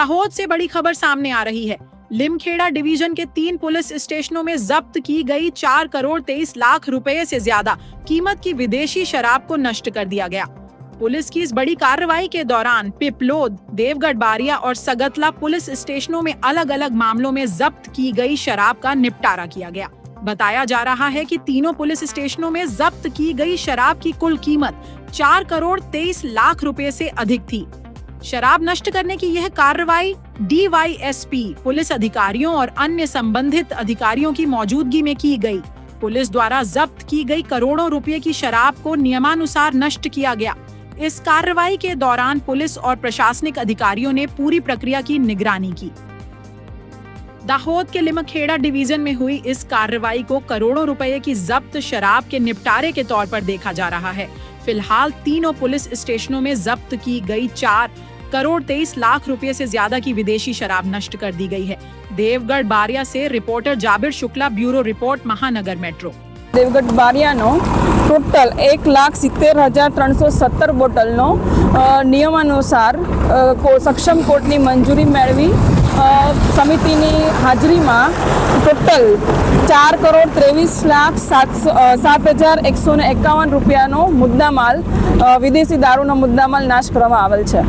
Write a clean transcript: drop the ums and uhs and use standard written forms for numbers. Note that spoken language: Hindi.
दाहोद से बड़ी खबर सामने आ रही है। लिमखेड़ा डिवीजन के 3 पुलिस स्टेशनों में जब्त की गई 4 करोड़ 23 लाख रुपए से ज्यादा कीमत की विदेशी शराब को नष्ट कर दिया गया। पुलिस की इस बड़ी कार्रवाई के दौरान पिपलोद, देवगढ़ बारिया और सगतला पुलिस स्टेशनों में अलग अलग मामलों में जब्त की गई शराब का निपटारा किया गया। बताया जा रहा है कि तीनों पुलिस स्टेशनों में जब्त की गई शराब की कुल कीमत 4 करोड़ 23 लाख रुपए से अधिक थी। शराब नष्ट करने की यह कार्रवाई डीवाईएसपी, पुलिस अधिकारियों और अन्य संबंधित अधिकारियों की मौजूदगी में की गई। पुलिस द्वारा जब्त की गई करोड़ों रुपए की शराब को नियमानुसार नष्ट किया गया। इस कार्रवाई के दौरान पुलिस और प्रशासनिक अधिकारियों ने पूरी प्रक्रिया की निगरानी की। दाहोद के लिमखेड़ा डिवीजन में हुई इस कार्रवाई को करोड़ों रुपए की जब्त शराब के निपटारे के तौर पर देखा जा रहा है। फिलहाल तीनों पुलिस स्टेशनों में जब्त की गई 4 करोड़ 23 लाख रुपए से ज्यादा की विदेशी शराब नष्ट कर दी गई है। देवगढ़ बारिया से reporter Jabir Shukla, bureau report, महानगर मेट्रो। देवगढ़ बारियानो टोटल 1,70,317 બોટલનો નિયમાનુસાર સક્ષમ કોર્ટની મંજૂરી મેળવી સમિતિની હાજરીમાં ટોટલ 4,23,07,151 રૂપિયાનો મુદ્દામાલ, વિદેશી દારૂનો મુદ્દામાલ નાશ કરવામાં આવેલ છે।